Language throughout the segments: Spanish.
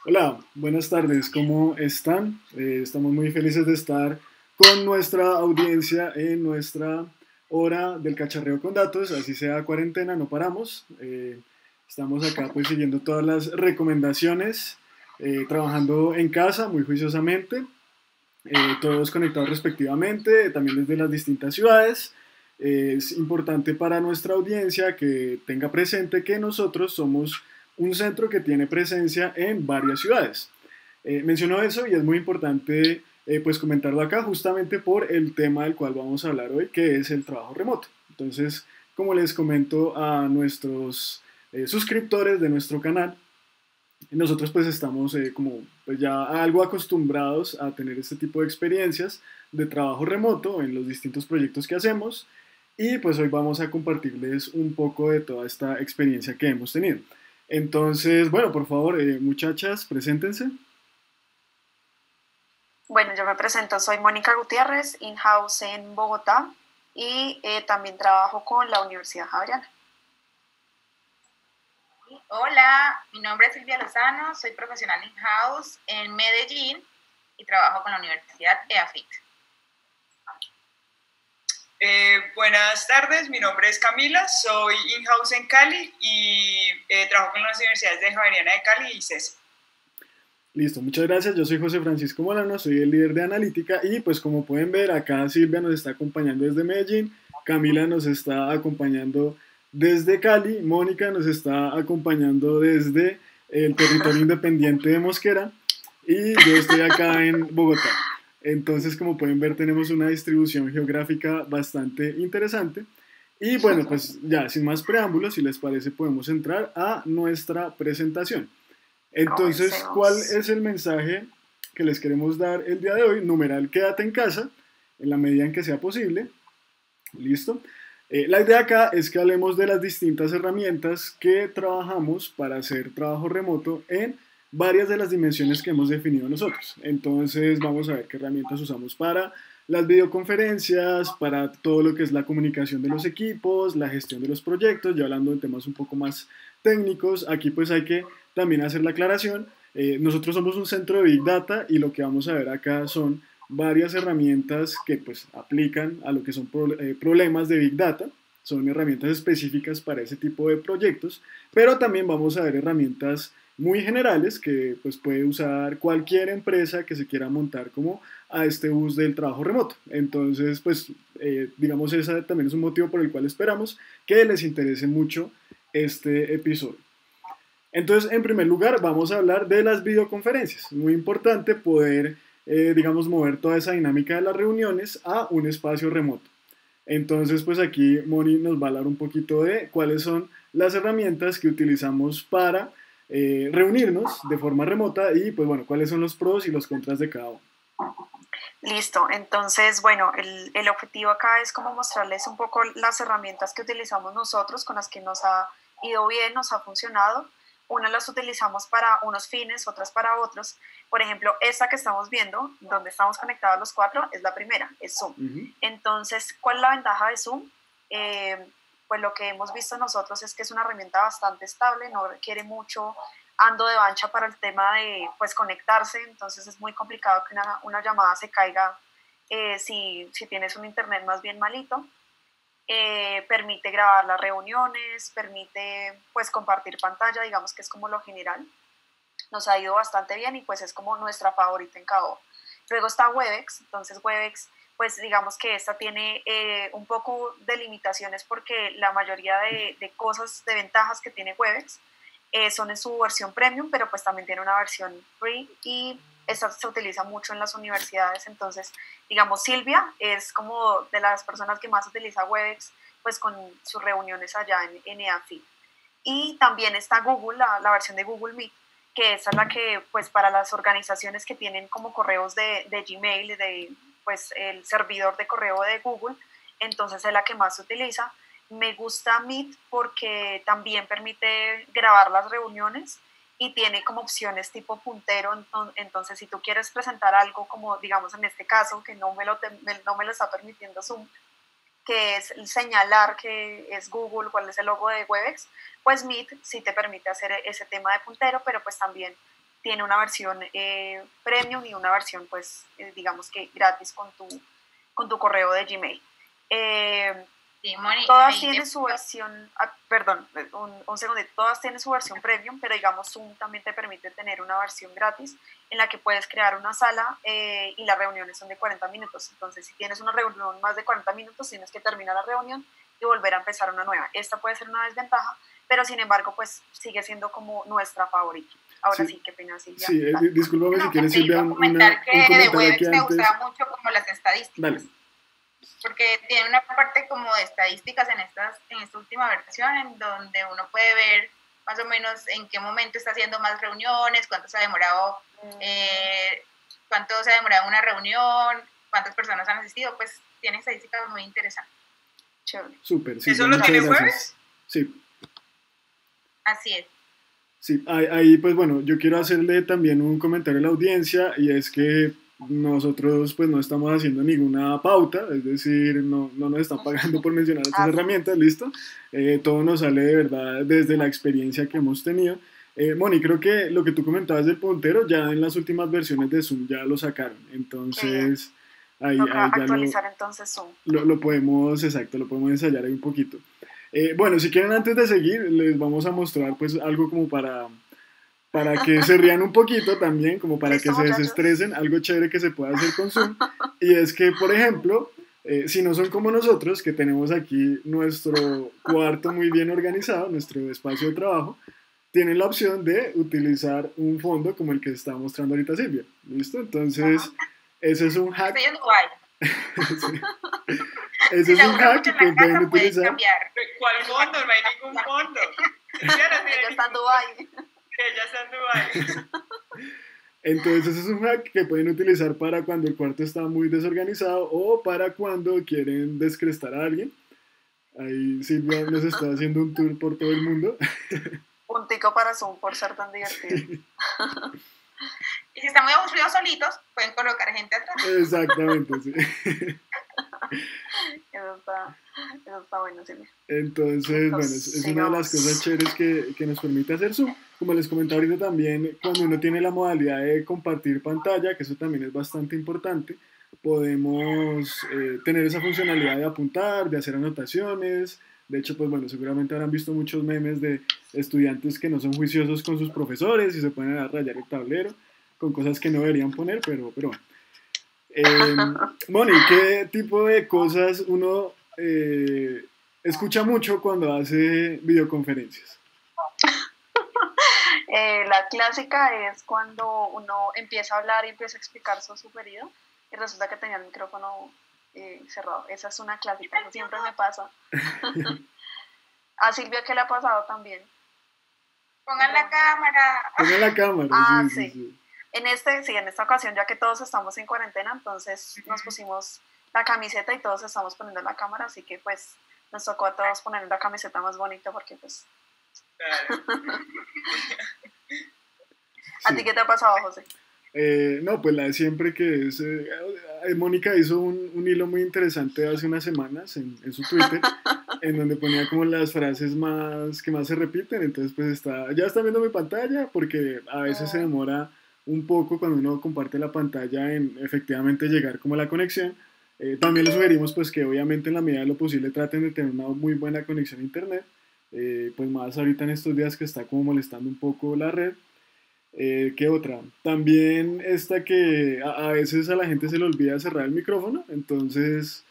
Hola, buenas tardes, ¿cómo están? Estamos muy felices de estar con nuestra audiencia en nuestra hora del cacharreo con datos, así sea cuarentena, no paramos. Estamos acá pues siguiendo todas las recomendaciones, trabajando en casa muy juiciosamente, todos conectados respectivamente, también desde las distintas ciudades. Es importante para nuestra audiencia que tenga presente que nosotros somos un centro que tiene presencia en varias ciudades. Menciono eso y es muy importante pues comentarlo acá justamente por el tema del cual vamos a hablar hoy, que es el trabajo remoto. Entonces, como les comento a nuestros suscriptores de nuestro canal, nosotros pues estamos como pues ya algo acostumbrados a tener este tipo de experiencias de trabajo remoto en los distintos proyectos que hacemos y pues hoy vamos a compartirles un poco de toda esta experiencia que hemos tenido. Entonces, bueno, por favor, muchachas, preséntense. Bueno, yo me presento, soy Mónica Gutiérrez, in-house en Bogotá y también trabajo con la Universidad Javeriana. Hola, mi nombre es Silvia Lozano, soy profesional in-house en Medellín y trabajo con la Universidad EAFIT. Buenas tardes, mi nombre es Camila, soy in-house en Cali y trabajo con las universidades de Javeriana de Cali y CES. Listo, muchas gracias. Yo soy José Francisco Molano, soy el líder de analítica y pues como pueden ver acá Silvia nos está acompañando desde Medellín, Camila nos está acompañando desde Cali, Mónica nos está acompañando desde el territorio independiente de Mosquera y yo estoy acá en Bogotá. Entonces como pueden ver tenemos una distribución geográfica bastante interesante. Y bueno, pues ya sin más preámbulos, si les parece podemos entrar a nuestra presentación. Entonces, ¿cuál Comencemos. es el mensaje que les queremos dar el día de hoy? Numeral, quédate en casa en la medida en que sea posible. ¿Listo? La idea acá es que hablemos de las distintas herramientas que trabajamos para hacer trabajo remoto en varias de las dimensiones que hemos definido nosotros. Entonces, vamos a ver qué herramientas usamos para las videoconferencias, para todo lo que es la comunicación de los equipos, la gestión de los proyectos, ya hablando de temas un poco más técnicos. Aquí pues hay que también hacer la aclaración. Nosotros somos un centro de Big Data y lo que vamos a ver acá son varias herramientas que pues aplican a lo que son problemas de Big Data, son herramientas específicas para ese tipo de proyectos, pero también vamos a ver herramientas muy generales que pues puede usar cualquier empresa que se quiera montar como a este bus del trabajo remoto. Entonces, pues digamos, ese también es un motivo por el cual esperamos que les interese mucho este episodio. Entonces, en primer lugar, vamos a hablar de las videoconferencias. Muy importante poder, digamos, mover toda esa dinámica de las reuniones a un espacio remoto. Entonces, pues aquí Moni nos va a hablar un poquito de cuáles son las herramientas que utilizamos para reunirnos de forma remota y, pues bueno, cuáles son los pros y los contras de cada uno. Listo, entonces, bueno, el objetivo acá es como mostrarles un poco las herramientas que utilizamos nosotros, con las que nos ha ido bien, nos ha funcionado. Unas las utilizamos para unos fines, otras para otros. Por ejemplo, esta que estamos viendo, donde estamos conectados los cuatro, es la primera, es Zoom. Entonces, ¿cuál es la ventaja de Zoom? Pues lo que hemos visto nosotros es que es una herramienta bastante estable, no requiere mucho ando de bancha para el tema de pues conectarse, entonces es muy complicado que una llamada se caiga si tienes un internet más bien malito. Permite grabar las reuniones, permite pues compartir pantalla, digamos que es como lo general. Nos ha ido bastante bien y pues es como nuestra favorita en Cabo. Luego está Webex, entonces Webex pues digamos que esta tiene un poco de limitaciones porque la mayoría de cosas, de ventajas que tiene Webex son en su versión premium, pero pues también tiene una versión free y esta se utiliza mucho en las universidades. Entonces, digamos, Silvia es como de las personas que más utiliza Webex, pues con sus reuniones allá en EAFIT. Y también está Google, la versión de Google Meet, que esa es la que, pues para las organizaciones que tienen como correos de Gmail, de pues el servidor de correo de Google, entonces es la que más se utiliza. Me gusta Meet porque también permite grabar las reuniones y tiene como opciones tipo puntero, entonces si tú quieres presentar algo como digamos en este caso que no me lo está permitiendo Zoom, que es señalar que es Google, cuál es el logo de Webex, pues Meet sí te permite hacer ese tema de puntero, pero pues también tiene una versión premium y una versión, pues, digamos que gratis con tu correo de Gmail. Sí, Moni, Todas tienen su versión, perdón, un segundito, todas tienen su versión premium, pero digamos Zoom también te permite tener una versión gratis en la que puedes crear una sala y las reuniones son de 40 minutos. Entonces, si tienes una reunión más de 40 minutos, tienes que terminar la reunión y volver a empezar una nueva. Esta puede ser una desventaja, pero sin embargo, pues sigue siendo como nuestra favorita. Ahora sí, qué pena, Silvia. Sí, discúlpame si quieres, sí, Silvia, un comentario de Webex me antes. gustaba mucho como las estadísticas. Dale. Porque tiene una parte como de estadísticas en esta última versión, en donde uno puede ver más o menos en qué momento está haciendo más reuniones, cuánto se ha demorado una reunión, cuántas personas han asistido. Pues tiene estadísticas muy interesantes. Chévere. Súper, sí. ¿Eso lo tiene Webex? Sí. Así es. Sí, ahí pues bueno, yo quiero hacerle también un comentario a la audiencia, y es que nosotros pues no estamos haciendo ninguna pauta, es decir, no nos están pagando por mencionar estas herramientas, ¿listo? Todo nos sale de verdad desde la experiencia que hemos tenido. Moni, creo que lo que tú comentabas del puntero, ya en las últimas versiones de Zoom ya lo sacaron, entonces ahí ya actualizar entonces Zoom. lo podemos ensayar ahí un poquito. Bueno, si quieren, antes de seguir, les vamos a mostrar pues algo como para que se rían un poquito también, como para que se desestresen, algo chévere que se pueda hacer con Zoom. Y es que, por ejemplo, si no son como nosotros, que tenemos aquí nuestro cuarto muy bien organizado, nuestro espacio de trabajo, tienen la opción de utilizar un fondo como el que está mostrando ahorita Silvia. ¿Listo? Entonces, ese es un hack. Estoy en Dubái. Sí. Ese es un hack que pueden utilizar. ¿Cuál fondo? No hay ningún fondo. Ella está en Dubái. Ella está en Dubái. Entonces ese es un hack que pueden utilizar para cuando el cuarto está muy desorganizado o para cuando quieren descrestar a alguien. Ahí Silvia nos está haciendo un tour por todo el mundo. Puntico para Zoom por ser tan divertido. Sí. Y si están muy aburridos solitos, pueden colocar gente atrás. Exactamente, sí. Eso está bueno, Silvia. Entonces, bueno, es una de las cosas chéveres que nos permite hacer Zoom. Como les comentaba ahorita también, cuando uno tiene la modalidad de compartir pantalla, que eso también es bastante importante, podemos tener esa funcionalidad de apuntar, de hacer anotaciones. De hecho, pues bueno, seguramente habrán visto muchos memes de estudiantes que no son juiciosos con sus profesores y se ponen a rayar el tablero con cosas que no deberían poner, pero bueno. Moni, ¿qué tipo de cosas uno escucha mucho cuando hace videoconferencias? La clásica es cuando uno empieza a hablar y empieza a explicar su sugerido y resulta que tenía el micrófono cerrado. Esa es una clásica, eso siempre me pasa. A Silvia, ¿qué le ha pasado también? Pongan la cámara. Pongan la cámara. Sí. En esta ocasión, ya que todos estamos en cuarentena, entonces nos pusimos la camiseta y todos estamos poniendo la cámara, así que pues nos tocó a todos poner la camiseta más bonita porque pues... ¿A ti qué te ha pasado, José? No, pues la de siempre, que es... Mónica hizo un hilo muy interesante hace unas semanas en su Twitter, en donde ponía como las frases que más se repiten. Entonces pues ya está viendo mi pantalla, porque a veces se demora un poco cuando uno comparte la pantalla en efectivamente llegar como a la conexión. También les sugerimos pues que obviamente en la medida de lo posible traten de tener una muy buena conexión a internet, pues más ahorita en estos días que está como molestando un poco la red. ¿Qué otra? También esta que a veces a la gente se le olvida cerrar el micrófono, entonces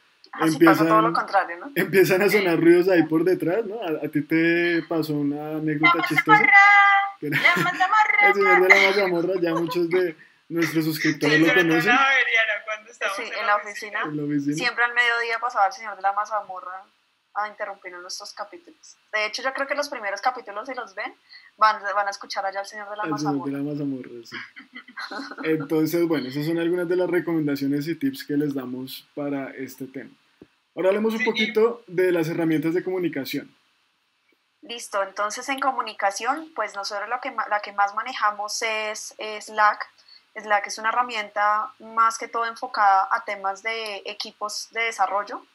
pasa todo lo contrario, ¿no? empiezan a sonar ruidos ahí por detrás, ¿no? ¿A ti te pasó una anécdota chistosa? El señor de la mazamorra, ya muchos de nuestros suscriptores lo conocen. Sí, en la oficina. Siempre al mediodía pasaba el señor de la mazamorra a interrumpir en nuestros capítulos. De hecho, yo creo que los primeros capítulos, si los ven, van a escuchar allá al señor de la mazamorra. El señor de la mazamorra, sí. Entonces, bueno, esas son algunas de las recomendaciones y tips que les damos para este tema. Ahora hablemos un poquito de las herramientas de comunicación. Listo, entonces en comunicación, pues nosotros la que más manejamos es Slack. Slack es una herramienta más que todo enfocada a temas de equipos de desarrollo.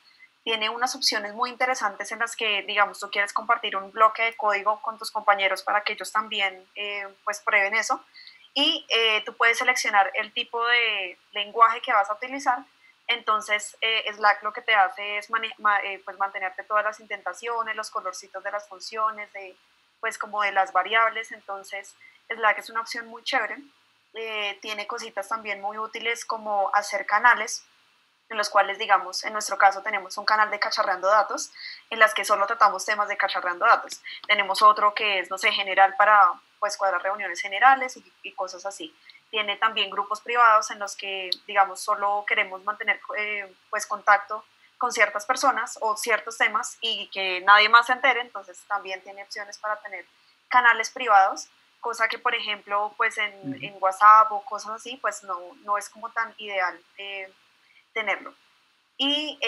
Tiene unas opciones muy interesantes en las que, digamos, tú quieres compartir un bloque de código con tus compañeros para que ellos también pues prueben eso. y tú puedes seleccionar el tipo de lenguaje que vas a utilizar. Entonces Slack lo que te hace es pues mantenerte todas las indentaciones, los colorcitos de las funciones, pues como de las variables. Entonces Slack es una opción muy chévere. Tiene cositas también muy útiles como hacer canales, en los cuales, digamos, en nuestro caso tenemos un canal de cacharreando datos, en las que solo tratamos temas de cacharreando datos. Tenemos otro que es, no sé, general para pues cuadrar reuniones generales y cosas así. Tiene también grupos privados en los que, digamos, solo queremos mantener pues contacto con ciertas personas o ciertos temas y que nadie más se entere. Entonces también tiene opciones para tener canales privados, cosa que, por ejemplo, pues en WhatsApp o cosas así, pues no es como tan ideal tenerlo. Y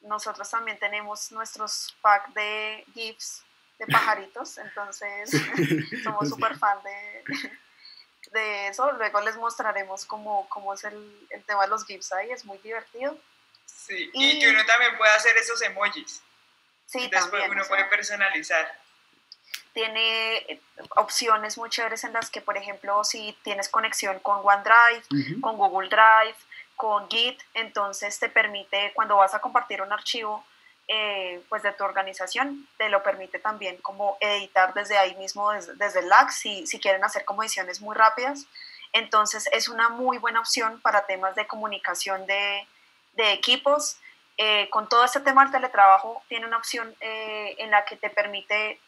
nosotros también tenemos nuestros packs de GIFs de pajaritos, entonces somos súper fan de eso. Luego les mostraremos cómo es el tema de los GIFs ahí, es muy divertido. Sí, y que uno también puede hacer esos emojis. Sí, entonces también. Uno puede personalizar. Tiene opciones muy chéveres en las que, por ejemplo, si tienes conexión con OneDrive, con Google Drive, con Git, entonces te permite, cuando vas a compartir un archivo pues de tu organización, te lo permite también como editar desde ahí mismo, desde Slack, si quieren hacer como ediciones muy rápidas. Entonces es una muy buena opción para temas de comunicación de equipos. Con todo este tema del teletrabajo, tiene una opción en la que te permite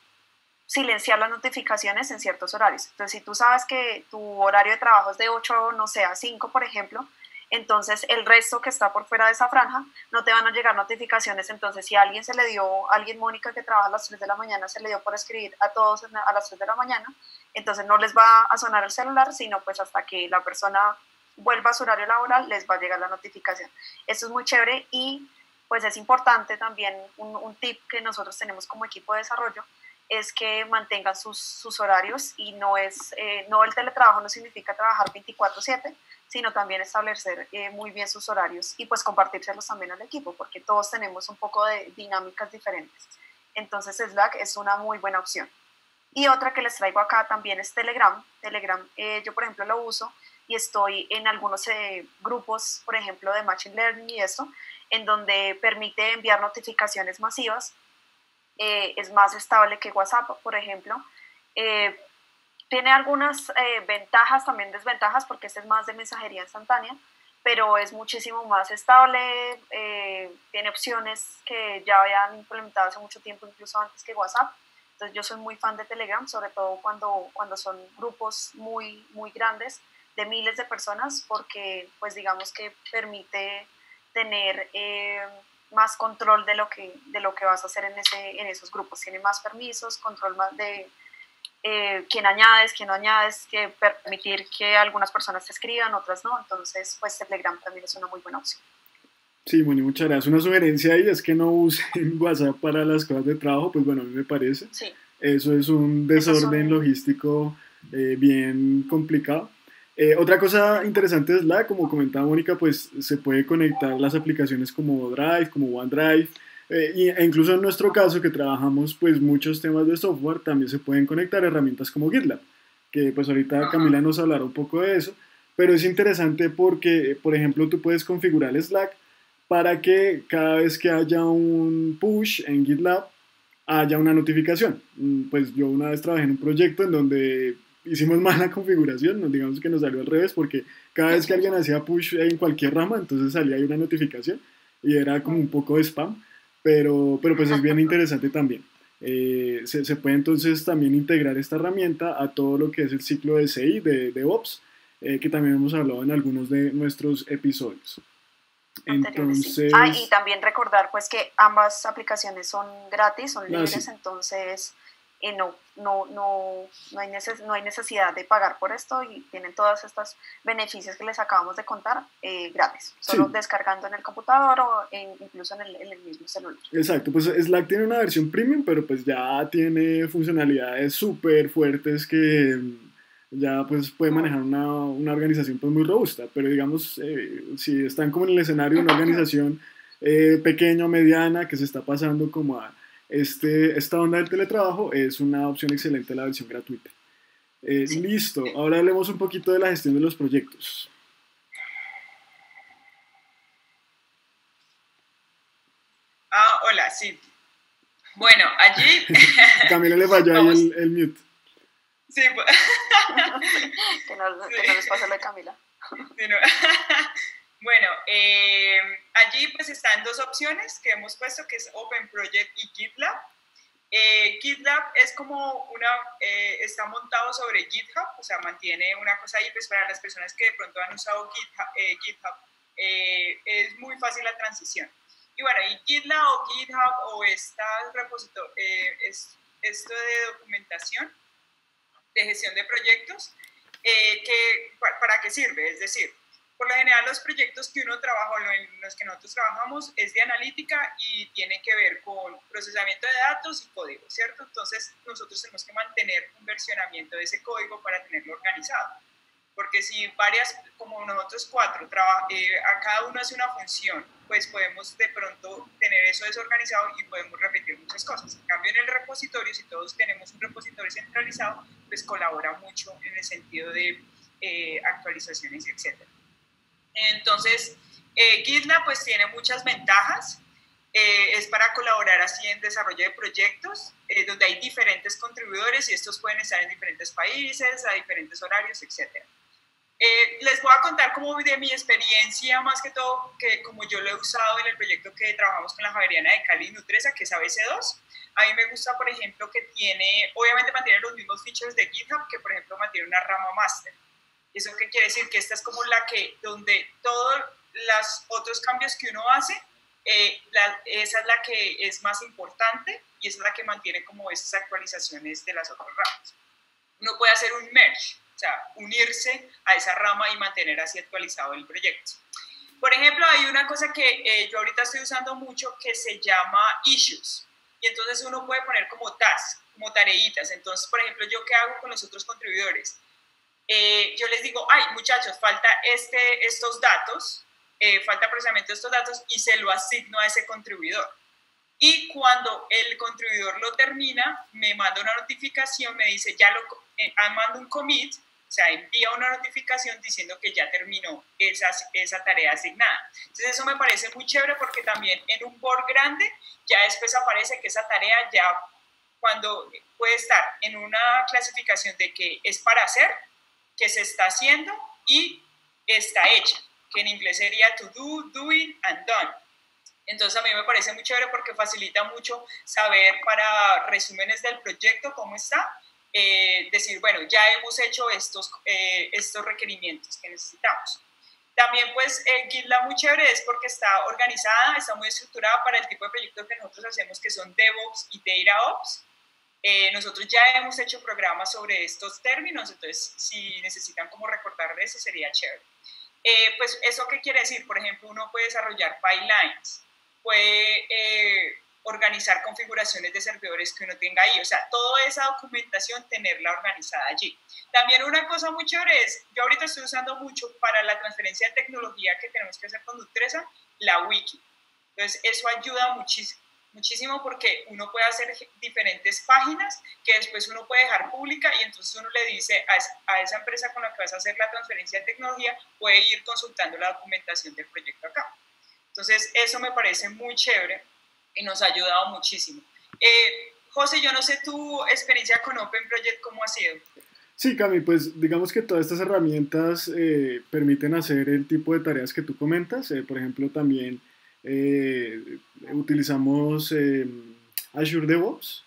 silenciar las notificaciones en ciertos horarios. Entonces, si tú sabes que tu horario de trabajo es de 8, no sé, a 5, por ejemplo, entonces el resto que está por fuera de esa franja no te van a llegar notificaciones. Entonces, si a alguien Mónica, que trabaja a las 3 de la mañana, se le dio por escribir a todos a las 3 de la mañana, entonces no les va a sonar el celular, sino pues hasta que la persona vuelva a su horario laboral, les va a llegar la notificación. Esto es muy chévere y pues es importante también, un tip que nosotros tenemos como equipo de desarrollo, es que mantengan sus horarios y no el teletrabajo no significa trabajar 24/7, sino también establecer muy bien sus horarios y pues compartírselos también al equipo, porque todos tenemos un poco de dinámicas diferentes. Entonces Slack es una muy buena opción. Y otra que les traigo acá también es Telegram. Telegram yo por ejemplo lo uso y estoy en algunos grupos, por ejemplo de Machine Learning y esto, en donde permite enviar notificaciones masivas. Es más estable que WhatsApp, por ejemplo. Tiene algunas ventajas, también desventajas, porque este es más de mensajería instantánea, pero es muchísimo más estable. Tiene opciones que ya habían implementado hace mucho tiempo, incluso antes que WhatsApp. Entonces yo soy muy fan de Telegram, sobre todo cuando son grupos muy, muy grandes, de miles de personas, porque pues digamos que permite tener más control de lo que vas a hacer en esos grupos. Tiene más permisos, control más de quién añades, quién no añades, que permitir que algunas personas te escriban, otras no. Entonces, pues Telegram también es una muy buena opción. Sí, Moni, muchas gracias. Una sugerencia ahí es que no usen WhatsApp para las cosas de trabajo, pues bueno, a mí me parece. Sí. Eso es un desorden logístico bien complicado. Otra cosa interesante es como comentaba Mónica, pues se puede conectar las aplicaciones como Drive, como OneDrive, e incluso en nuestro caso que trabajamos pues muchos temas de software, también se pueden conectar herramientas como GitLab, que pues ahorita Camila nos hablará un poco de eso, pero es interesante porque, por ejemplo, tú puedes configurar el Slack para que cada vez que haya un push en GitLab, haya una notificación. Pues yo una vez trabajé en un proyecto en donde hicimos mal la configuración, digamos que nos salió al revés, porque cada vez que alguien hacía push en cualquier rama, entonces salía ahí una notificación y era como un poco de spam, pero pues es bien interesante también. Se puede entonces también integrar esta herramienta a todo lo que es el ciclo de CI, de DevOps, que también hemos hablado en algunos de nuestros episodios. Entonces, y también recordar pues que ambas aplicaciones son gratis, son libres, sí. Entonces no hay necesidad de pagar por esto y tienen todos estos beneficios que les acabamos de contar gratis, solo sí. Descargando en el computador o incluso en el mismo celular. Exacto, pues Slack tiene una versión premium, pero pues ya tiene funcionalidades súper fuertes que ya pues puede manejar una organización pues muy robusta, pero digamos, si están como en el escenario de una organización pequeña o mediana que se está pasando como a esta onda del teletrabajo, es una opción excelente la versión gratuita. Sí. Listo, ahora hablemos un poquito de la gestión de los proyectos. Hola, sí. Bueno, allí... A Camila le falló ahí Vamos. el mute. Sí, Que no les pase lo de Camila. sí, no. Bueno, allí pues están dos opciones que hemos puesto, que es Open Project y GitLab. GitLab es como está montado sobre GitHub, o sea, mantiene una cosa ahí, pues para las personas que de pronto han usado GitHub es muy fácil la transición. Y bueno, y GitLab o GitHub o esto de documentación, de gestión de proyectos, ¿para qué sirve? Es decir, por lo general los proyectos que uno trabaja o en los que nosotros trabajamos es de analítica y tiene que ver con procesamiento de datos y código, ¿cierto? Entonces nosotros tenemos que mantener un versionamiento de ese código para tenerlo organizado. Porque si como nosotros cuatro, a cada uno hace una función, pues podemos de pronto tener eso desorganizado y podemos repetir muchas cosas. En cambio, en el repositorio, si todos tenemos un repositorio centralizado, pues colabora mucho en el sentido de actualizaciones, etc. Entonces, GitLab pues tiene muchas ventajas. Es para colaborar así en desarrollo de proyectos, donde hay diferentes contribuidores y estos pueden estar en diferentes países, a diferentes horarios, etc. Les voy a contar como de mi experiencia, más que todo, que como yo lo he usado en el proyecto que trabajamos con la Javeriana de Cali Nutresa, que es ABC2. A mí me gusta, por ejemplo, que obviamente mantiene los mismos features de GitHub, que por ejemplo mantiene una rama master. ¿Eso qué quiere decir? Que esta es como donde todos los otros cambios que uno hace, esa es la que es más importante y esa es la que mantiene como esas actualizaciones de las otras ramas. Uno puede hacer un merge, o sea, unirse a esa rama y mantener así actualizado el proyecto. Por ejemplo, hay una cosa que yo ahorita estoy usando mucho que se llama issues. Y entonces uno puede poner como tasks, como tareitas. Entonces, por ejemplo, ¿yo qué hago con los otros contribuidores? Yo les digo, ay, muchachos, falta estos datos, falta procesamiento de estos datos y se lo asigno a ese contribuidor. Y cuando el contribuidor lo termina, me manda una notificación, me dice, manda un commit, o sea, envía una notificación diciendo que ya terminó esa tarea asignada. Entonces eso me parece muy chévere porque también en un board grande ya después aparece que esa tarea ya cuando puede estar en una clasificación de que es para hacer, que se está haciendo y está hecha, que en inglés sería to do, doing and done. Entonces a mí me parece muy chévere porque facilita mucho saber para resúmenes del proyecto cómo está, decir, bueno, ya hemos hecho estos requerimientos que necesitamos. También pues GitLab muy chévere es porque está organizada, está muy estructurada para el tipo de proyectos que nosotros hacemos que son DevOps y DataOps. Nosotros ya hemos hecho programas sobre estos términos, entonces si necesitan como recordar de eso sería chévere. Pues eso qué quiere decir, por ejemplo, uno puede desarrollar pipelines, puede organizar configuraciones de servidores que uno tenga ahí, o sea, toda esa documentación tenerla organizada allí. También una cosa muy chévere es, yo ahorita estoy usando mucho para la transferencia de tecnología que tenemos que hacer con Nutresa, la wiki. Entonces eso ayuda muchísimo porque uno puede hacer diferentes páginas que después uno puede dejar pública y entonces uno le dice a esa empresa con la que vas a hacer la transferencia de tecnología, puede ir consultando la documentación del proyecto acá. Entonces eso me parece muy chévere y nos ha ayudado muchísimo. José, yo no sé tu experiencia con Open Project, ¿cómo ha sido? Sí, Cami, pues digamos que todas estas herramientas permiten hacer el tipo de tareas que tú comentas. Por ejemplo, también utilizamos Azure DevOps.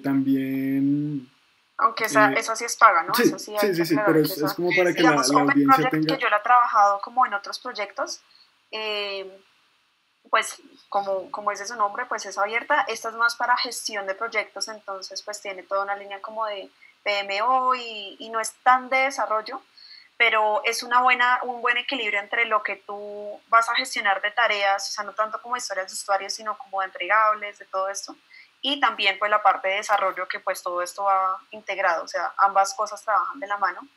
También... Aunque esa sí es paga, ¿no? Eso Sí, sí hay sí, que sí, sí, aclarar pero que es esa, como para que digamos, la Open audiencia Project, que tenga... yo la he trabajado como en otros proyectos, pues como dice su nombre, pues es abierta. Esta es más para gestión de proyectos, entonces pues tiene toda una línea como de PMO y no es tan de desarrollo, pero es un buen equilibrio entre lo que tú vas a gestionar de tareas, o sea, no tanto como historias de usuarios, sino como de entregables, de todo esto, y también pues la parte de desarrollo, que pues todo esto va integrado, o sea, ambas cosas trabajan de la mano.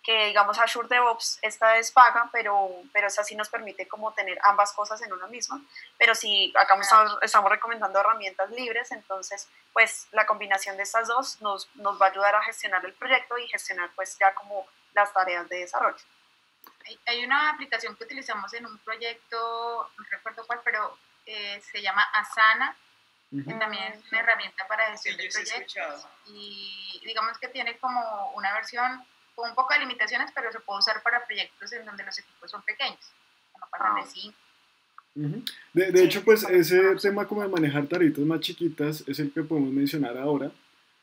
que digamos Azure DevOps, esta es paga, pero esa sí nos permite como tener ambas cosas en una misma, pero si acá estamos recomendando herramientas libres, entonces pues la combinación de estas dos nos va a ayudar a gestionar el proyecto y gestionar pues ya como las tareas de desarrollo. Hay una aplicación que utilizamos en un proyecto, no recuerdo cuál, pero se llama Asana, que también es una herramienta para gestión de proyectos, y digamos que tiene como una versión con un poco de limitaciones, pero se puede usar para proyectos en donde los equipos son pequeños, no pasan de 5. De hecho, pues ese tema como de manejar tareas más chiquitas es el que podemos mencionar ahora,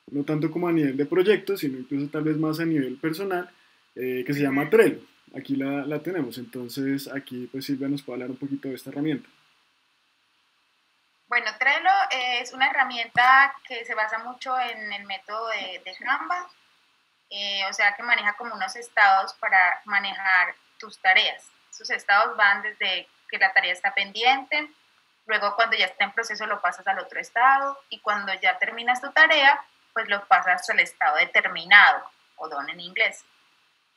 no tanto como a nivel de proyectos, sino incluso tal vez más a nivel personal, que se llama Trello. Aquí la tenemos, entonces aquí pues Silvia nos puede hablar un poquito de esta herramienta. Bueno, Trello es una herramienta que se basa mucho en el método de Kanban, o sea que maneja como unos estados para manejar tus tareas. Esos estados van desde que la tarea está pendiente, luego cuando ya está en proceso lo pasas al otro estado y cuando ya terminas tu tarea, pues lo pasas al estado de terminado o done en inglés.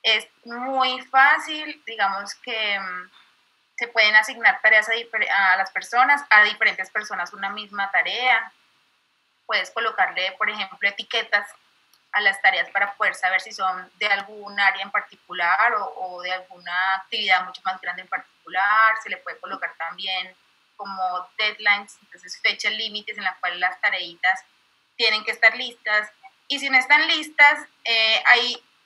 Es muy fácil, digamos que se pueden asignar tareas a las personas, a diferentes personas una misma tarea. Puedes colocarle, por ejemplo, etiquetas a las tareas para poder saber si son de algún área en particular o de alguna actividad mucho más grande en particular. Se le puede colocar también como deadlines, entonces fechas límites en las cuales las tareitas tienen que estar listas. Y si no están listas,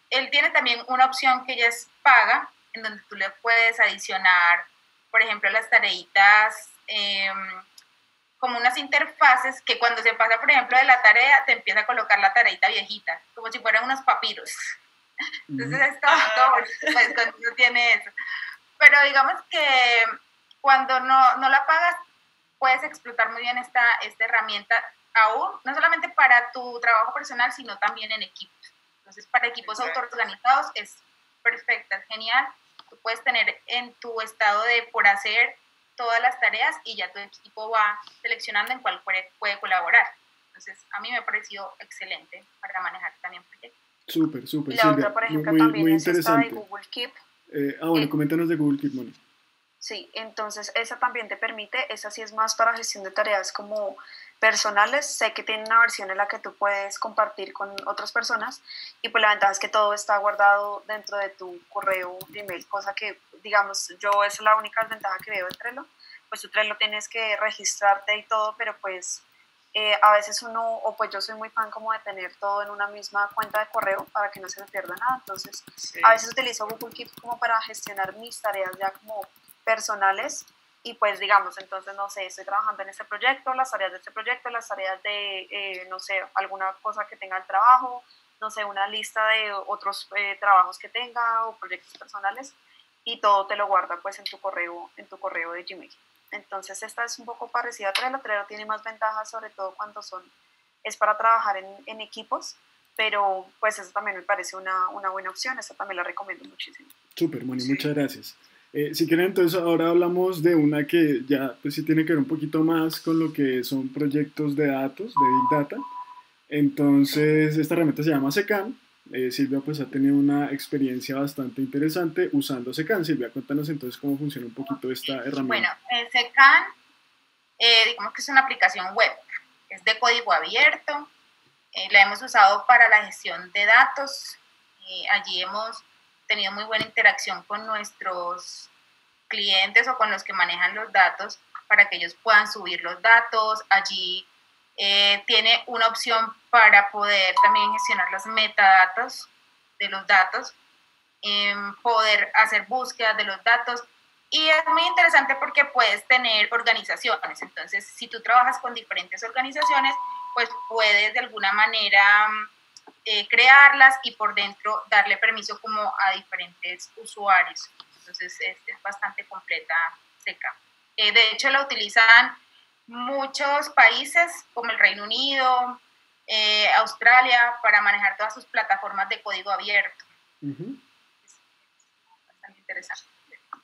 él tiene también una opción que ya es paga, en donde tú le puedes adicionar, por ejemplo, las tareitas como unas interfaces que cuando se pasa, por ejemplo, de la tarea, te empieza a colocar la tareita viejita, como si fueran unos papiros. Entonces es todo pues, cuando uno tiene eso. Pero digamos que cuando no la pagas, puedes explotar muy bien esta herramienta aún, no solamente para tu trabajo personal, sino también en equipos. Entonces, para equipos autoorganizados es perfecta, es genial. Tú puedes tener en tu estado de por hacer todas las tareas y ya tu equipo va seleccionando en cuál puede colaborar. Entonces, a mí me ha parecido excelente para manejar también proyectos. Súper, y la otra, por ejemplo, también es esta de Google Keep. Bueno, coméntanos de Google Keep, Moni. Sí, entonces esa también te permite, esa sí es más para gestión de tareas como personales. Sé que tiene una versión en la que tú puedes compartir con otras personas y pues la ventaja es que todo está guardado dentro de tu correo de email, cosa que, digamos, esa es la única ventaja que veo de Trello. Pues tu Trello tienes que registrarte y todo, pero pues a veces pues yo soy muy fan como de tener todo en una misma cuenta de correo para que no se me pierda nada. Entonces, a veces utilizo Google Keep como para gestionar mis tareas ya como personales y pues digamos, entonces no sé, estoy trabajando en este proyecto, las tareas de este proyecto, las tareas de, no sé, alguna cosa que tenga el trabajo, no sé, una lista de otros trabajos que tenga o proyectos personales y todo te lo guarda pues en tu correo de Gmail. Entonces esta es un poco parecida a Trello. Trello tiene más ventajas sobre todo cuando es para trabajar en equipos, pero pues eso también me parece una buena opción, esa también la recomiendo muchísimo. Súper, Moni, muchas gracias. Si quieren, entonces ahora hablamos de una que ya pues sí tiene que ver un poquito más con lo que son proyectos de datos, de Big Data. Entonces, esta herramienta se llama Secan. Silvia pues ha tenido una experiencia bastante interesante usando Secan. Silvia, cuéntanos entonces cómo funciona un poquito esta herramienta. Bueno, Secan, digamos que es una aplicación web, es de código abierto, la hemos usado para la gestión de datos, allí hemos tenido muy buena interacción con nuestros clientes o con los que manejan los datos para que ellos puedan subir los datos. Allí tiene una opción para poder también gestionar los metadatos de los datos, poder hacer búsquedas de los datos. Y es muy interesante porque puedes tener organizaciones. Entonces, si tú trabajas con diferentes organizaciones, pues puedes de alguna manera crearlas y por dentro darle permiso como a diferentes usuarios. Entonces es bastante completa Secan. De hecho la utilizan muchos países como el Reino Unido, Australia, para manejar todas sus plataformas de código abierto. Es bastante interesante.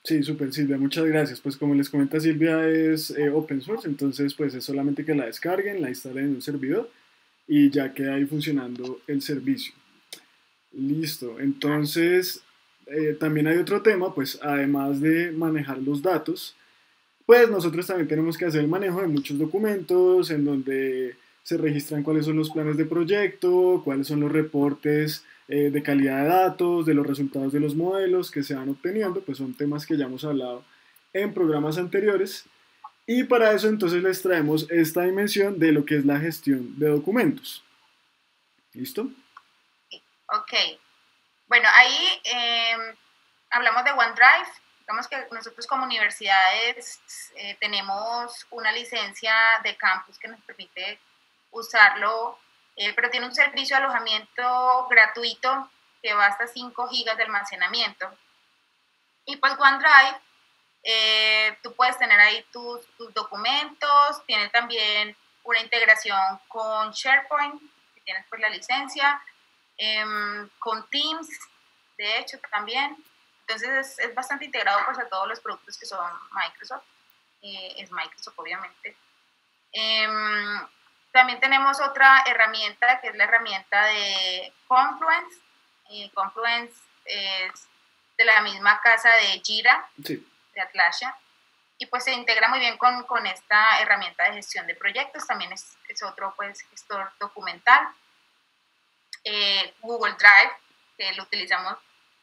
Sí, súper, Silvia, muchas gracias. Pues como les comenta Silvia, es open source, entonces pues es solamente que la descarguen, la instalen en un servidor y ya queda ahí funcionando el servicio. Listo. Entonces, también hay otro tema, pues además de manejar los datos, pues nosotros también tenemos que hacer el manejo de muchos documentos en donde se registran cuáles son los planes de proyecto, cuáles son los reportes de calidad de datos, de los resultados de los modelos que se van obteniendo, pues son temas que ya hemos hablado en programas anteriores. Y para eso entonces les traemos esta dimensión de lo que es la gestión de documentos. ¿Listo? Ok. Bueno, ahí hablamos de OneDrive. Digamos que nosotros como universidades tenemos una licencia de campus que nos permite usarlo, pero tiene un servicio de alojamiento gratuito que va hasta 5 gigas de almacenamiento. Y pues OneDrive, tú puedes tener ahí tus documentos, tiene también una integración con SharePoint, que tienes pues la licencia, con Teams, de hecho también. Entonces es bastante integrado pues a todos los productos que son Microsoft, es Microsoft obviamente. También tenemos otra herramienta que es la herramienta de Confluence. Confluence es de la misma casa de Jira, Sí. de Atlassian, y pues se integra muy bien con esta herramienta de gestión de proyectos. También es otro pues gestor documental. Google Drive, que lo utilizamos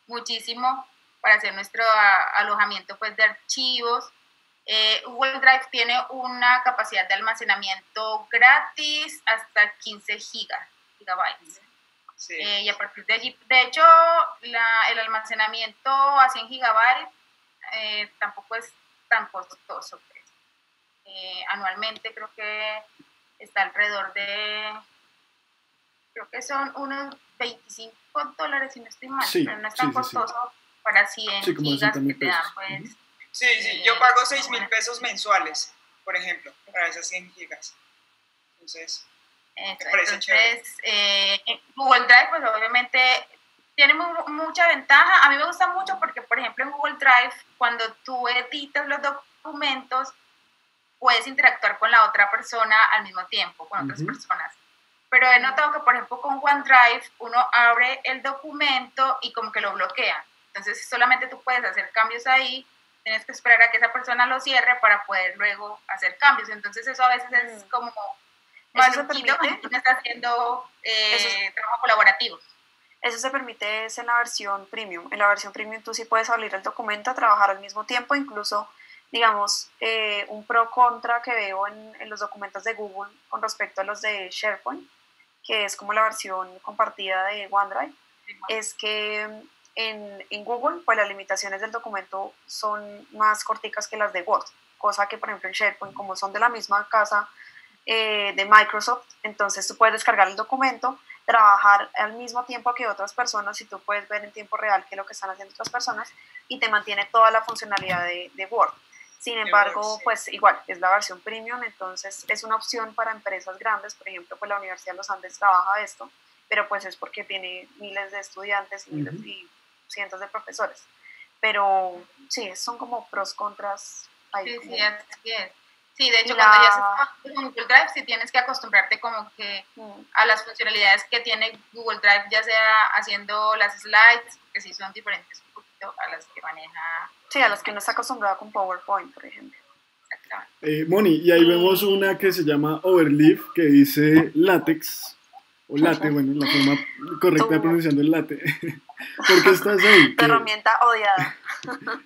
muchísimo para hacer nuestro alojamiento pues de archivos. Google Drive tiene una capacidad de almacenamiento gratis hasta 15 gigabytes. Sí. Y a partir de allí, de hecho, el almacenamiento a 100 gigabytes tampoco es tan costoso. Pues. Anualmente creo que está alrededor de, creo que son unos $25, si no estoy mal, Sí, pero no es tan sí. costoso para 100 Sí, como gigas 60.000 que te dan, pesos. pues. Sí, yo pago 6.000 pesos mensuales, por ejemplo, para esas 100 gigas. Entonces, me parece chévere. Google Drive, pues obviamente tiene mucha ventaja. A mí me gusta mucho porque, por ejemplo, en Google Drive, cuando tú editas los documentos, puedes interactuar con la otra persona al mismo tiempo, con otras personas. Pero he notado que, por ejemplo, con OneDrive, uno abre el documento y como que lo bloquea. Entonces, solamente tú puedes hacer cambios ahí, tienes que esperar a que esa persona lo cierre para poder luego hacer cambios. Entonces, eso a veces es como más loquito cuando uno está haciendo trabajo colaborativo. Eso se permite es en la versión premium. En la versión premium tú sí puedes abrir el documento, trabajar al mismo tiempo, incluso, digamos, un pro contra que veo en los documentos de Google con respecto a los de SharePoint, que es como la versión compartida de OneDrive, es que en Google pues las limitaciones del documento son más corticas que las de Word, cosa que por ejemplo en SharePoint, como son de la misma casa de Microsoft, entonces tú puedes descargar el documento, trabajar al mismo tiempo que otras personas y tú puedes ver en tiempo real qué es lo que están haciendo otras personas y te mantiene toda la funcionalidad de Word. Sin embargo, pues igual, es la versión premium, entonces es una opción para empresas grandes, por ejemplo, pues la Universidad de los Andes trabaja esto, pero pues es porque tiene miles de estudiantes y cientos de profesores. Pero sí, son como pros, contras. Sí, sí, así es. Sí, de hecho, cuando ya se está con Google Drive, sí tienes que acostumbrarte como que a las funcionalidades que tiene Google Drive, ya sea haciendo las slides, que sí son diferentes un poquito a las que maneja. Sí, a las que uno está acostumbrado con PowerPoint, por ejemplo. Moni, y ahí vemos una que se llama Overleaf, que dice látex, o late, bueno, la forma correcta de pronunciando el late. ¿Por qué estás ahí? Tu herramienta odiada.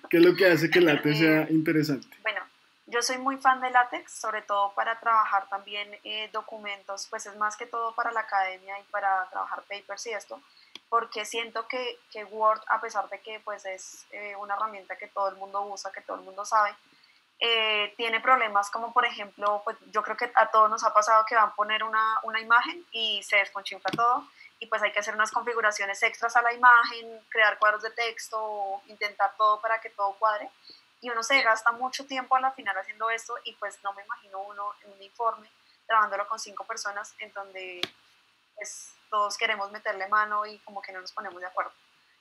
¿Qué es lo que hace que el late sea interesante? Bueno, yo soy muy fan de látex, sobre todo para trabajar también documentos, pues es más que todo para la academia y para trabajar papers y esto, porque siento que Word, a pesar de que pues es una herramienta que todo el mundo usa, que todo el mundo sabe, tiene problemas como por ejemplo, pues yo creo que a todos nos ha pasado que van a poner una imagen y se desconchinfla todo y pues hay que hacer unas configuraciones extras a la imagen, crear cuadros de texto, intentar todo para que todo cuadre y uno se gasta mucho tiempo a la final haciendo esto y pues no me imagino uno en un informe trabajándolo con 5 personas en donde pues todos queremos meterle mano y como que no nos ponemos de acuerdo.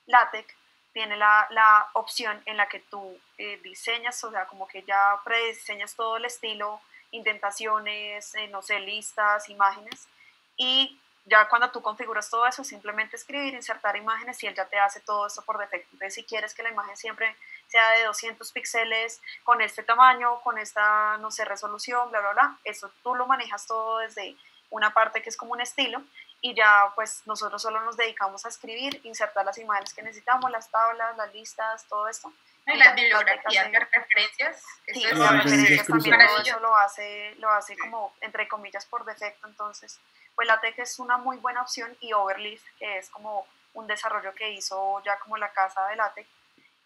LaTeX tiene la opción en la que tú diseñas, o sea, como que ya prediseñas todo el estilo, indentaciones, no sé, listas, imágenes, y ya cuando tú configuras todo eso, simplemente escribir, insertar imágenes y él ya te hace todo esto por defecto. Entonces, si quieres que la imagen siempre sea de 200 píxeles, con este tamaño, con esta, no sé, resolución, bla, bla, bla, eso tú lo manejas todo desde una parte que es como un estilo y ya pues nosotros solo nos dedicamos a escribir, insertar las imágenes que necesitamos, las tablas, las listas, todo esto. Y las bibliografías, las referencias. Sí, Eso las es referencias también, todo maravilloso. eso lo hace como, entre comillas, por defecto. Entonces, pues LaTeX es una muy buena opción y Overleaf, que es como un desarrollo que hizo ya como la casa de LaTeX,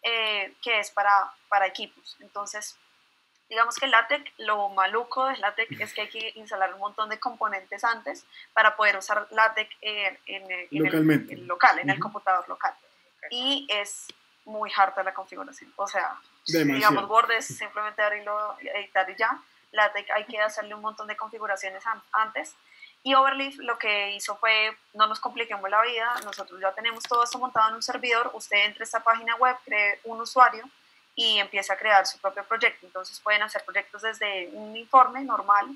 que es para equipos. Entonces, digamos que LaTeX, lo maluco de LaTeX es que hay que instalar un montón de componentes antes para poder usar LaTeX en el local, en el computador local. Y es muy harta la configuración. O sea, digamos, Word es simplemente abrirlo, editar y ya. LaTeX hay que hacerle un montón de configuraciones antes. Y Overleaf lo que hizo fue, no nos compliquemos la vida, nosotros ya tenemos todo esto montado en un servidor, usted entre a esta página web, cree un usuario y empieza a crear su propio proyecto. Entonces pueden hacer proyectos desde un informe normal,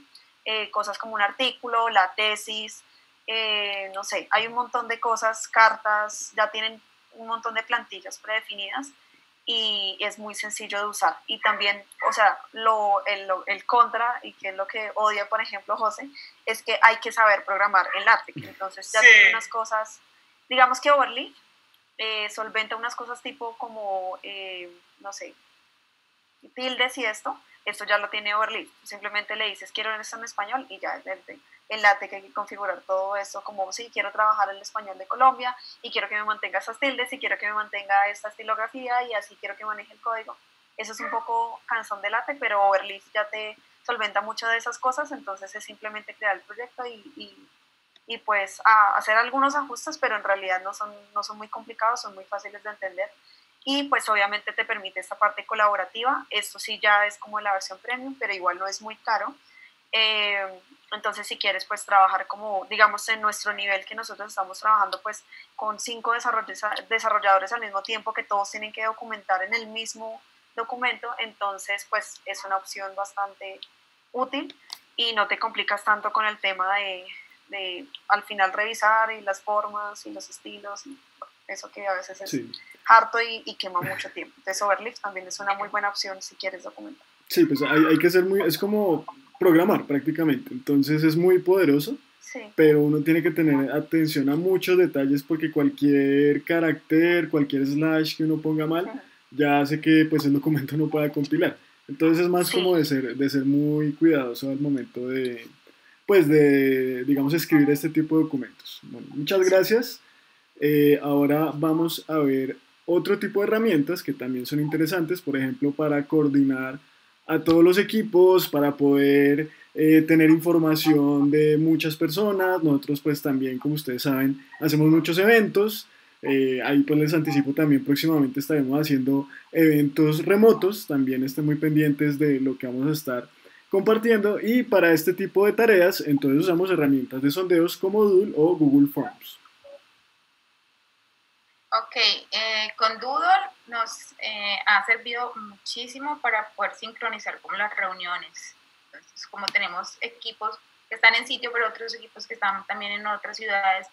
cosas como un artículo, la tesis, no sé, hay un montón de cosas, cartas, ya tienen un montón de plantillas predefinidas y es muy sencillo de usar. Y también, o sea, el contra, y que es lo que odia, por ejemplo, José, es que hay que saber programar en LaTeX. Entonces ya tiene unas cosas, digamos que Overleaf solventa unas cosas tipo como, no sé, tildes y esto ya lo tiene Overleaf. Simplemente le dices quiero esto en español y ya en LaTeX hay que configurar todo esto como sí, quiero trabajar el español de Colombia y quiero que me mantenga estas tildes y quiero que me mantenga esta estilografía y así quiero que maneje el código. Eso es un poco cansón de LaTeX, pero Overleaf ya te solventa mucho de esas cosas, entonces es simplemente crear el proyecto y pues hacer algunos ajustes, pero en realidad no son muy complicados, son muy fáciles de entender. Y pues obviamente te permite esta parte colaborativa. Esto sí ya es como la versión premium, pero igual no es muy caro. Entonces si quieres pues trabajar como digamos en nuestro nivel que nosotros estamos trabajando pues con 5 desarrolladores al mismo tiempo que todos tienen que documentar en el mismo documento, entonces pues es una opción bastante útil y no te complicas tanto con el tema de al final revisar y las formas y los estilos y eso que a veces es harto y quema mucho tiempo. Entonces Overleaf también es una muy buena opción si quieres documentar. Sí, pues hay que ser es como programar prácticamente, entonces es muy poderoso, pero uno tiene que tener atención a muchos detalles porque cualquier carácter, cualquier slash que uno ponga mal, ya hace que pues el documento no pueda compilar. Entonces es más como de ser muy cuidadoso al momento de, digamos, escribir este tipo de documentos. Bueno, muchas gracias. Ahora vamos a ver otro tipo de herramientas que también son interesantes, por ejemplo, para coordinar a todos los equipos, para poder tener información de muchas personas. Nosotros pues también, como ustedes saben, hacemos muchos eventos. Ahí pues les anticipo también próximamente estaremos haciendo eventos remotos, también estén muy pendientes de lo que vamos a estar compartiendo y para este tipo de tareas entonces usamos herramientas de sondeos como Doodle o Google Forms. Ok, con Doodle nos ha servido muchísimo para poder sincronizar como las reuniones. Entonces, como tenemos equipos que están en sitio, pero otros equipos que están también en otras ciudades,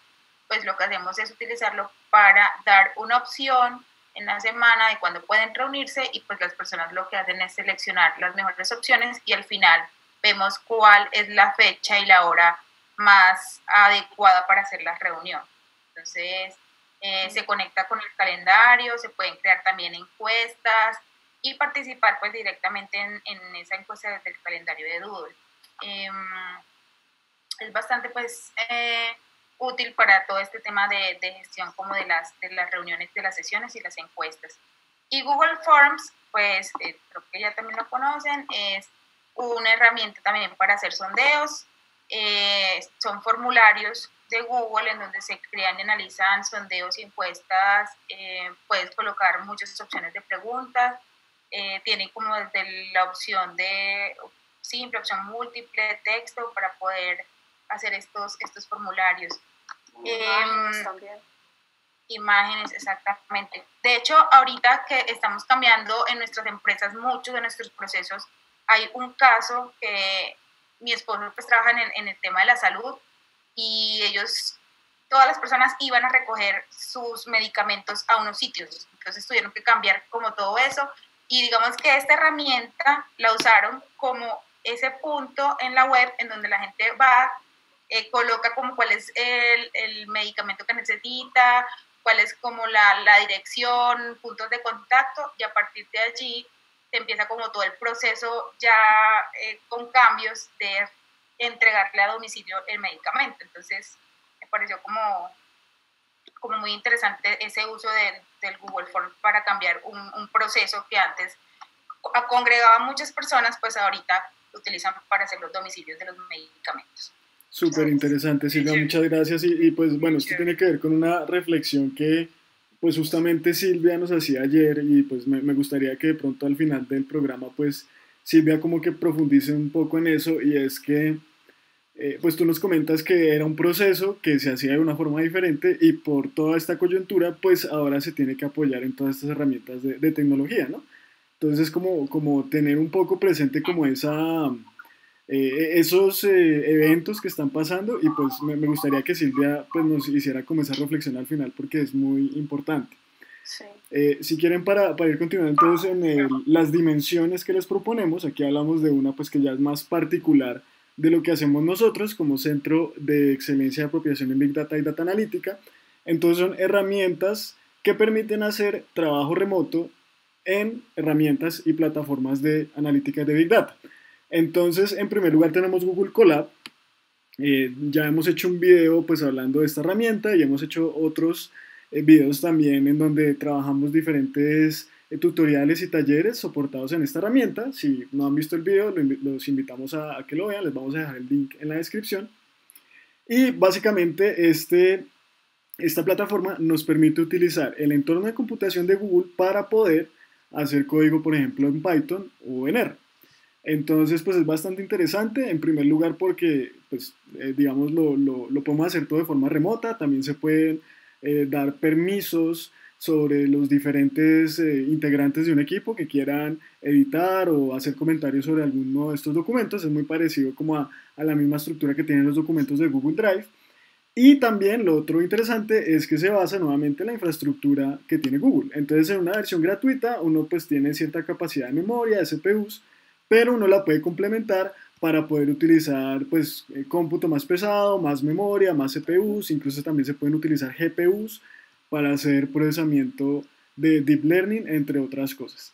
pues lo que hacemos es utilizarlo para dar una opción en la semana de cuándo pueden reunirse y pues las personas lo que hacen es seleccionar las mejores opciones y al final vemos cuál es la fecha y la hora más adecuada para hacer la reunión. Entonces, se conecta con el calendario, se pueden crear también encuestas y participar pues directamente en esa encuesta desde el calendario de Doodle. Es bastante pues útil para todo este tema de gestión como de las reuniones, de las sesiones y las encuestas. Y Google Forms, pues creo que ya también lo conocen, es una herramienta también para hacer sondeos. Son formularios de Google en donde se crean y analizan sondeos y encuestas. Puedes colocar muchas opciones de preguntas. Tiene como desde la opción de simple, opción múltiple, texto para poder hacer estos formularios. Imágenes también. Imágenes, exactamente. De hecho, ahorita que estamos cambiando en nuestras empresas muchos de nuestros procesos, hay un caso que mi esposo pues trabaja en el tema de la salud y todas las personas iban a recoger sus medicamentos a unos sitios. Entonces tuvieron que cambiar como todo eso y digamos que esta herramienta la usaron como ese punto en la web en donde la gente va, coloca como cuál es el medicamento que necesita, cuál es como la dirección, puntos de contacto, y a partir de allí se empieza como todo el proceso ya con cambios de entregarle a domicilio el medicamento. Entonces me pareció como muy interesante ese uso del Google Forms para cambiar un proceso que antes congregaba muchas personas, pues ahorita lo utilizan para hacer los domicilios de los medicamentos. Súper interesante, Silvia, muchas gracias. Y pues bueno, esto tiene que ver con una reflexión que pues justamente Silvia nos hacía ayer y pues me gustaría que de pronto al final del programa pues Silvia como que profundice un poco en eso, y es que pues tú nos comentas que era un proceso que se hacía de una forma diferente y por toda esta coyuntura pues ahora se tiene que apoyar en todas estas herramientas de tecnología, ¿no? Entonces como tener un poco presente como esos eventos que están pasando, y pues me gustaría que Silvia pues nos hiciera como esa reflexión al final porque es muy importante. Sí. Si quieren para ir continuando entonces en las dimensiones que les proponemos, aquí hablamos de una pues que ya es más particular de lo que hacemos nosotros como Centro de Excelencia de Apropiación en Big Data y Data Analítica. Entonces son herramientas que permiten hacer trabajo remoto en herramientas y plataformas de analítica de Big Data. Entonces, en primer lugar tenemos Google Colab. Ya hemos hecho un video pues hablando de esta herramienta y hemos hecho otros videos también en donde trabajamos diferentes tutoriales y talleres soportados en esta herramienta. Si no han visto el video, los invitamos a que lo vean, les vamos a dejar el link en la descripción. Y básicamente esta plataforma nos permite utilizar el entorno de computación de Google para poder hacer código, por ejemplo, en Python o en R. Entonces, pues es bastante interesante, en primer lugar porque, pues, digamos, lo podemos hacer todo de forma remota. También se pueden dar permisos sobre los diferentes integrantes de un equipo que quieran editar o hacer comentarios sobre alguno de estos documentos. Es muy parecido como a la misma estructura que tienen los documentos de Google Drive. Y también lo otro interesante es que se basa nuevamente en la infraestructura que tiene Google. Entonces, en una versión gratuita uno pues tiene cierta capacidad de memoria, de CPUs, pero uno la puede complementar para poder utilizar pues cómputo más pesado, más memoria, más CPUs, incluso también se pueden utilizar GPUs para hacer procesamiento de Deep Learning, entre otras cosas.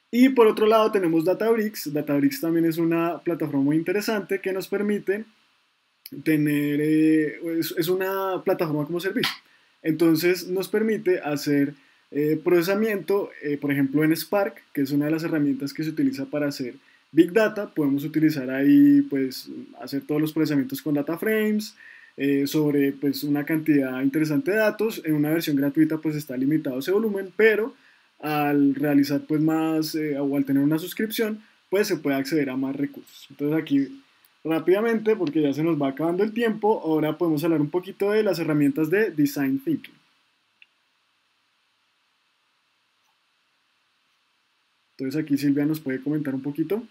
Y por otro lado tenemos Databricks. Databricks también es una plataforma muy interesante que nos permite tener, es una plataforma como servicio. Entonces nos permite hacer procesamiento, por ejemplo en Spark, que es una de las herramientas que se utiliza para hacer Big Data. Podemos utilizar ahí, pues, hacer todos los procesamientos con data frames, sobre pues una cantidad interesante de datos. En una versión gratuita pues está limitado ese volumen, pero al realizar pues más o al tener una suscripción pues se puede acceder a más recursos. Entonces aquí rápidamente, porque ya se nos va acabando el tiempo, ahora podemos hablar un poquito de las herramientas de Design Thinking. Entonces aquí Silvia nos puede comentar un poquito.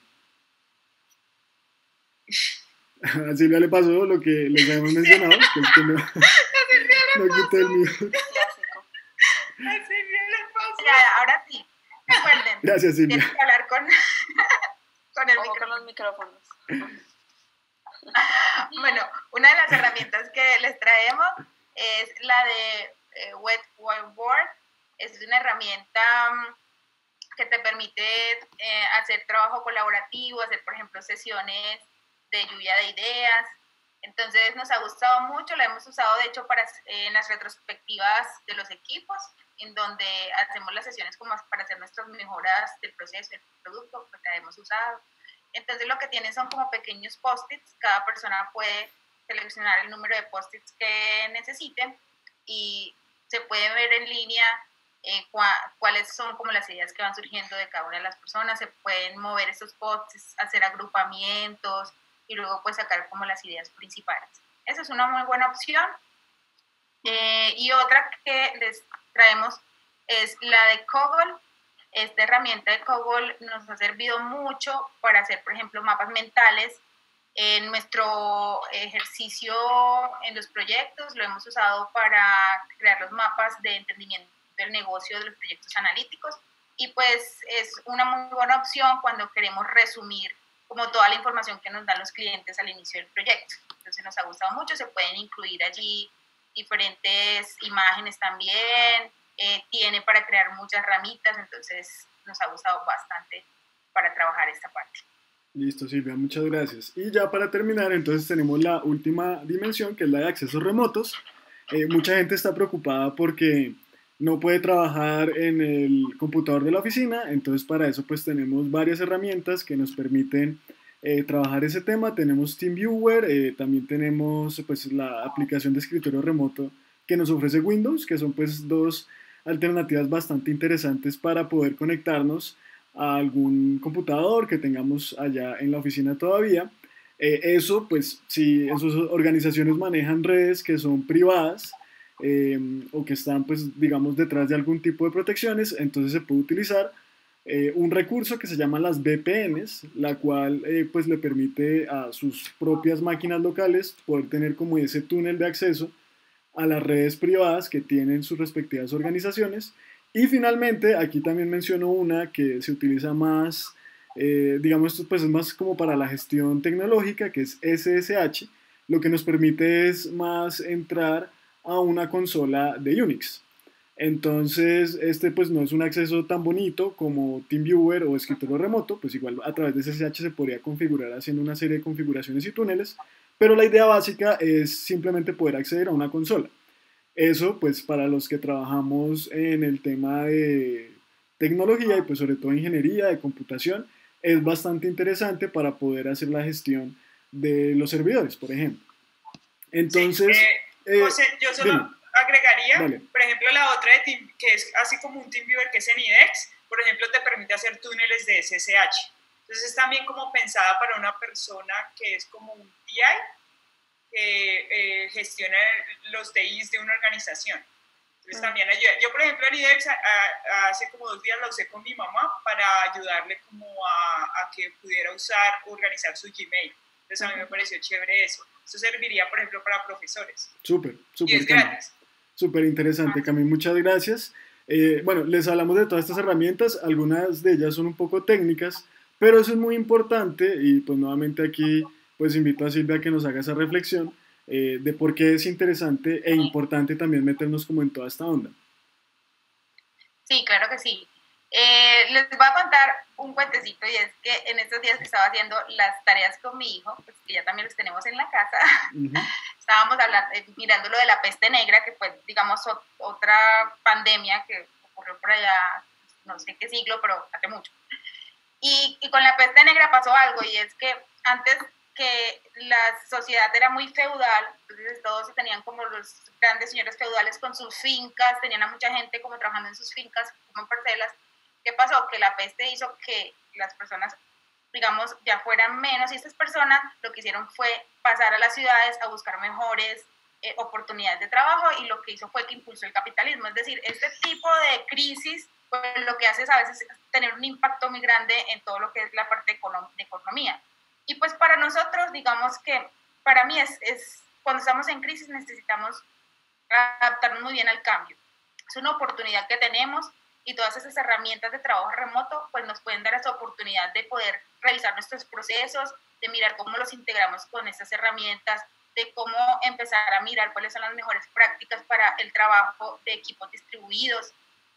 A Silvia le pasó lo que les habíamos mencionado, que es que no quité el mío. Clásico. A Silvia le pasó. Ya, ahora sí, recuerden. Gracias, Silvia. Tienen que hablar con el Ojo con micrófono. los micrófonos. Bueno, una de las herramientas que les traemos es la de Wet Whiteboard. Es una herramienta que te permite hacer trabajo colaborativo, hacer, por ejemplo, sesiones de lluvia de ideas. Entonces nos ha gustado mucho, la hemos usado de hecho en las retrospectivas de los equipos, en donde hacemos las sesiones como para hacer nuestras mejoras del proceso, del producto, que la hemos usado. Entonces lo que tienen son como pequeños post-its, cada persona puede seleccionar el número de post-its que necesiten y se puede ver en línea cuáles son como las ideas que van surgiendo de cada una de las personas. Se pueden mover esos post-its, hacer agrupamientos y luego pues sacar como las ideas principales. Esa es una muy buena opción. Y otra que les traemos es la de Kaggle. Esta herramienta de Kaggle nos ha servido mucho para hacer, por ejemplo, mapas mentales En nuestro ejercicio en los proyectos lo hemos usado para crear los mapas de entendimiento del negocio de los proyectos analíticos y pues es una muy buena opción cuando queremos resumir como toda la información que nos dan los clientes al inicio del proyecto. Entonces nos ha gustado mucho, se pueden incluir allí diferentes imágenes también, tiene para crear muchas ramitas, entonces nos ha gustado bastante para trabajar esta parte. Listo, Silvia, muchas gracias. Y ya para terminar, entonces tenemos la última dimensión, que es la de accesos remotos. Mucha gente está preocupada porque no puede trabajar en el computador de la oficina, entonces para eso pues tenemos varias herramientas que nos permiten trabajar ese tema. Tenemos TeamViewer, también tenemos pues la aplicación de escritorio remoto que nos ofrece Windows, que son pues dos alternativas bastante interesantes para poder conectarnos a algún computador que tengamos allá en la oficina todavía. Eso, pues, si esas organizaciones manejan redes que son privadas o que están, pues, digamos, detrás de algún tipo de protecciones, entonces se puede utilizar un recurso que se llama las VPNs, la cual, pues, le permite a sus propias máquinas locales poder tener como ese túnel de acceso a las redes privadas que tienen sus respectivas organizaciones. Y finalmente, aquí también menciono una que se utiliza más, digamos, esto pues es más como para la gestión tecnológica, que es SSH, lo que nos permite es más entrar a una consola de Unix. Entonces, este pues no es un acceso tan bonito como TeamViewer o escritorio remoto, pues igual a través de SSH se podría configurar haciendo una serie de configuraciones y túneles, pero la idea básica es simplemente poder acceder a una consola. Eso, pues para los que trabajamos en el tema de tecnología y pues sobre todo ingeniería de computación, es bastante interesante para poder hacer la gestión de los servidores, por ejemplo. Entonces, sí, José, yo solo dime, agregaría, dale. por ejemplo, la otra de team, que es así como un TeamViewer que es en IDEX, por ejemplo, te permite hacer túneles de SSH. Entonces es también como pensada para una persona que es como un TI, que gestiona los TIs de una organización. Entonces también ayuda. Yo, por ejemplo, en IDEX hace como 2 días la usé con mi mamá para ayudarle como a que pudiera usar, organizar su Gmail. Entonces a mí me pareció chévere eso. Eso serviría, por ejemplo, para profesores. Súper, Y súper, es Cami. gratis. Súper interesante, Cami. Muchas gracias. Bueno, les hablamos de todas estas herramientas. Algunas de ellas son un poco técnicas, pero eso es muy importante y pues nuevamente aquí pues invito a Silvia a que nos haga esa reflexión de por qué es interesante e importante también meternos como en toda esta onda. Sí, claro que sí. Les voy a contar un cuentecito y es que en estos días que estaba haciendo las tareas con mi hijo, pues que ya también los tenemos en la casa, estábamos hablando, mirando lo de la peste negra, que fue, digamos, otra pandemia que ocurrió por allá, no sé qué siglo, pero hace mucho. Y con la peste negra pasó algo y es que antes que la sociedad era muy feudal, entonces todos tenían como los grandes señores feudales con sus fincas, tenían a mucha gente como trabajando en sus fincas, como en parcelas. ¿Qué pasó? Que la peste hizo que las personas, digamos, ya fueran menos y estas personas lo que hicieron fue pasar a las ciudades a buscar mejores oportunidades de trabajo y lo que hizo fue que impulsó el capitalismo. Es decir, este tipo de crisis pues, lo que hace es a veces tener un impacto muy grande en todo lo que es la parte de economía. Y pues para nosotros, digamos que para mí es cuando estamos en crisis necesitamos adaptarnos muy bien al cambio. Es una oportunidad que tenemos y todas esas herramientas de trabajo remoto pues nos pueden dar esa oportunidad de poder revisar nuestros procesos, de mirar cómo los integramos con estas herramientas, de cómo empezar a mirar cuáles son las mejores prácticas para el trabajo de equipos distribuidos.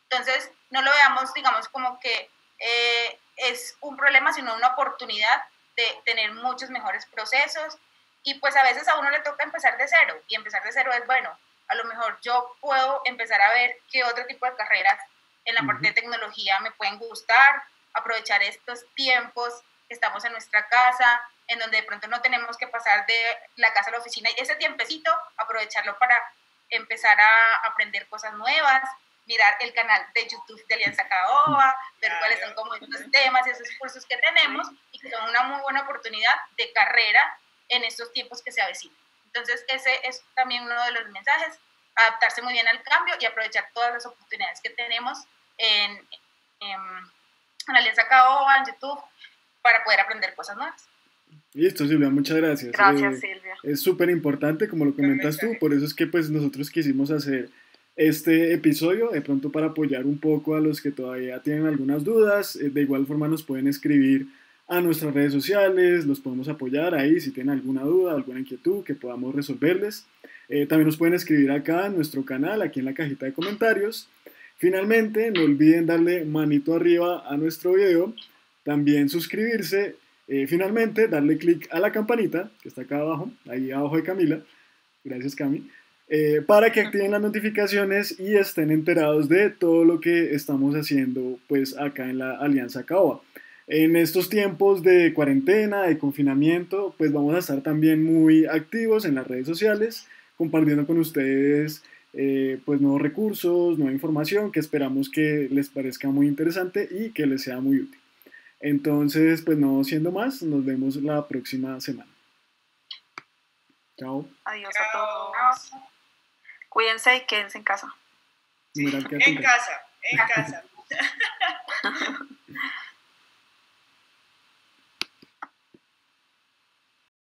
Entonces, no lo veamos, digamos, como que es un problema, sino una oportunidad de tener muchos mejores procesos y pues a veces a uno le toca empezar de cero y empezar de cero es bueno, a lo mejor yo puedo empezar a ver qué otro tipo de carreras en la parte de tecnología me pueden gustar, aprovechar estos tiempos que estamos en nuestra casa, en donde de pronto no tenemos que pasar de la casa a la oficina y ese tiempecito aprovecharlo para empezar a aprender cosas nuevas, mirar el canal de YouTube de Alianza Caoba, ver cuáles son como estos temas y esos cursos que tenemos y que son una muy buena oportunidad de carrera en estos tiempos que se avecinan. Entonces, ese es también uno de los mensajes, adaptarse muy bien al cambio y aprovechar todas las oportunidades que tenemos en Alianza Caoba, en YouTube, para poder aprender cosas nuevas. Listo, Silvia, muchas gracias. Gracias, Silvia. Es súper importante, como lo comentas tú, por eso es que pues nosotros quisimos hacer este episodio, de pronto para apoyar un poco a los que todavía tienen algunas dudas. De igual forma nos pueden escribir a nuestras redes sociales, los podemos apoyar ahí si tienen alguna duda, alguna inquietud que podamos resolverles. También nos pueden escribir acá en nuestro canal, aquí en la cajita de comentarios. Finalmente, no olviden darle manito arriba a nuestro video, también suscribirse, finalmente darle clic a la campanita que está acá abajo, ahí abajo de Camila, gracias Cami, para que activen las notificaciones y estén enterados de todo lo que estamos haciendo pues acá en la Alianza Caoba. En estos tiempos de cuarentena, de confinamiento, pues vamos a estar también muy activos en las redes sociales, compartiendo con ustedes pues nuevos recursos, nueva información que esperamos que les parezca muy interesante y que les sea muy útil. Entonces, pues no siendo más, nos vemos la próxima semana. Chao. Adiós a todos. Cuídense y quédense en casa. Numeral, quédate En casa.